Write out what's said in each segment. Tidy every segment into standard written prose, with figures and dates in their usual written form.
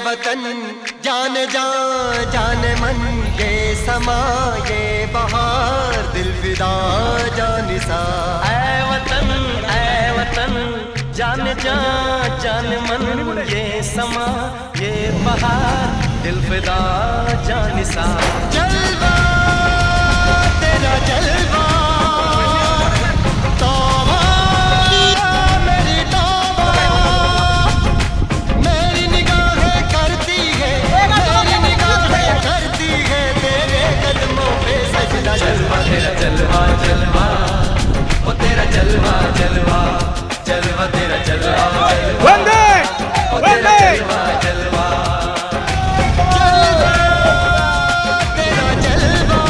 वतन जान जान मन ये समा ये बहार दिल फिदा जानिसा। ऐ वतन जान जान मन ये समा ये बहार दिल फिदा जानिसा। जलवा तेरा जलवा जलवा तेरा जलवा जलवा ओ तेरा जलवा जलवा जलवा तेरा जलवा वंदे वंदे जलवा जलवा तेरा जलवा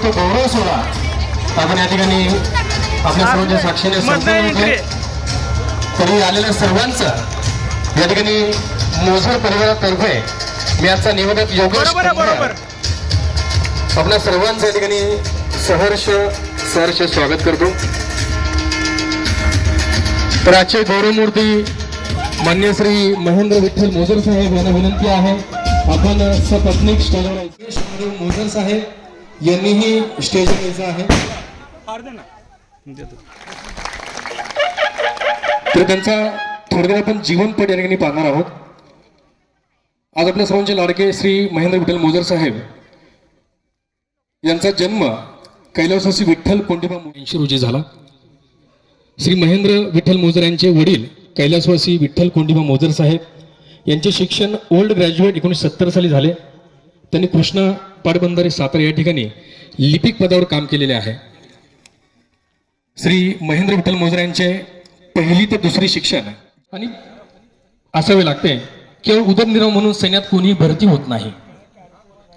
तो गौरव सोहळा आपण या ठिकाणी आपल्या सर्वांच्या साक्षीने संपन्न होतोय. तरी आलेल्या सर्वांचं या ठिकाणी मोझर परिवारातर्फे मी आजचा निवेदक योगेश कुंभार आपल्या सर्वांचं या ठिकाणी सहर्ष स्वागत करतो. तर आजचे गौरवमूर्ती मान्य श्री महेंद्र विठ्ठल मोझर साहेब यांना विनंती आहे आपण सपत्नीक स्टेजवर मोझर साहेब यांनीही स्टेजवर यायचं आहे. तर त्यांचा थोडक्यात आपण जीवनपट या ठिकाणी पाहणार आहोत. आज आपल्या सर्वांचे लाडके श्री महेंद्र विठ्ठल मोझर साहेब यांचा जन्म कैलासवासी विठ्ठल कोंडीबा 80 रोजी झाला. श्री महेंद्र विठ्ठल मोझर यांचे वडील कैलासवासी विठ्ठल कोंडीबा मोझर साहेब यांचे शिक्षण ओल्ड ग्रॅज्युएट 1970 साली झाले. त्यांनी कृष्णा पाटबंधारे सातारा या ठिकाणी लिपिक पदावर काम केलेले आहे. श्री महेंद्र विठ्ठल मोझर यांचे पहिली ते दुसरी शिक्षण आणि असावे लागते केवळ उदरनिर्वाह म्हणून सैन्यात कोणी भरती होत नाही.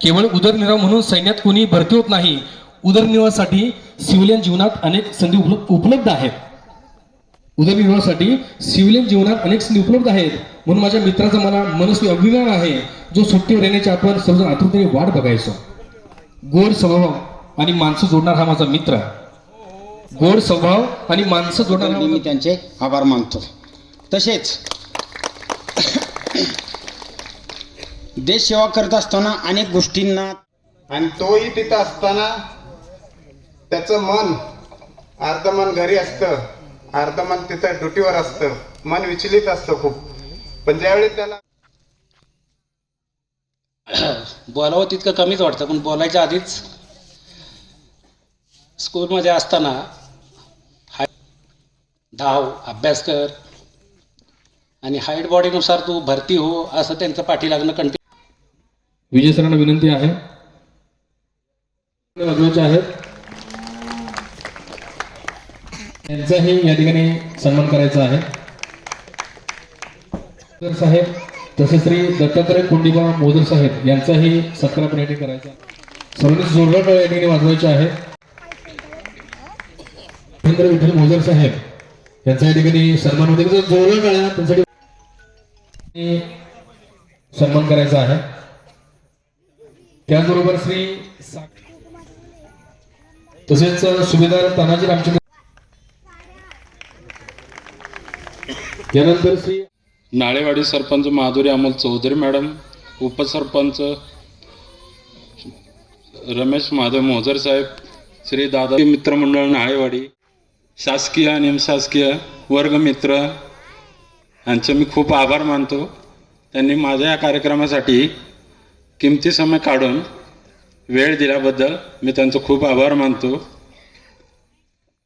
केवळ उदरनिर्वाह म्हणून सैन्यात कोणी भरती होत नाही. उदरनिर्वाहासाठी सिव्हिलियन जीवनात अनेक संधी उपलब्ध आहेत. उदरनिर्वाहासाठी सिव्हिलियन जीवनात अनेक संधी उपलब्ध आहेत. म्हणून माझ्या मित्राचा मला मनस्वी अभिमान आहे जो सुट्टीवर येण्याची आपण सर्वजण आतुरतेने वाट बघायचो. गोड स्वभाव आणि माणसं जोडणार हा माझा मित्र. गोड स्वभाव आणि माणसं जोडणार मी त्यांचे आभार मानतो. तसेच देश सेवा करत असताना अनेक गोष्टींना आणि तोही तिथं असताना त्याचं मन अर्ध मन घरी असतं, अर्ध मन तिथं ड्युटीवर असतं. मन विचलित असतं खूप. पण ज्यावेळी त्याला बोलावं तितकं कमीच वाटतं. पण बोलायच्या आधीच स्कूलमध्ये असताना धाव, अभ्यास कर आणि हाईट बॉडीनुसार तू भरती हो असं त्यांचं पाठी लागणं कंटिन्यू. विजय सरांना विनंती आहे वाजवायचे आहेत त्यांचाही या ठिकाणी सन्मान करायचा आहे. मोझर साहेब तसेच श्री दत्तात्रय कोंडीबा मोझर साहेब यांचाही सत्कार आपण या ठिकाणी करायचा. सर्वांनी जोरदार टाळ्या या ठिकाणी वाजवायचे आहे. महेंद्र विठ्ठल मोझर साहेब यांचा या ठिकाणी सन्मान होते. जोरदार टाळ्या त्यांच्यासाठी सन्मान करायचा आहे. त्याचबरोबर श्री तसेच सुभेदार तानाजी रामचंद्र यानंतर श्री नाळेवाडी सरपंच माधुरी अमोल चौधरी मॅडम, उपसरपंच रमेश माधव मोझर साहेब, श्री दादा मित्रमंडळ नाळेवाडी, शासकीय आणि निमशासकीय वर्गमित्र यांचे मी खूप आभार मानतो. त्यांनी माझ्या या कार्यक्रमासाठी किमती समय काढून वेळ दिल्याबद्दल मी त्यांचं खूप आभार मानतो.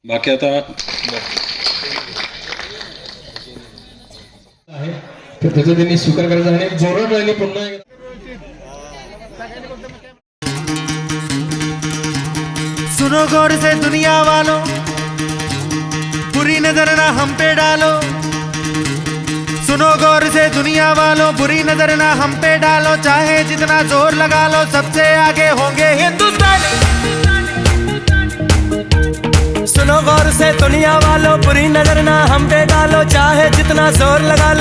बाकी आता आहे तर त्याचा त्यांनी स्वीकार करायचा आणि जोरात राहिली पुन्हा सुनो गौर से दुनिया वालों, बुरी नजर ना हम पे डालो. सुनो गौर से दुनिया वालों, बुरी नजर ना हम पे डालो. चाहे जितना जोर लगा लो, सबसे आगे होंगे हिंदुस्तानी. सुनो गौर से दुनिया वालों, बुरी नजर ना हम पे डालो. चाहे जितना जोर लगा लो.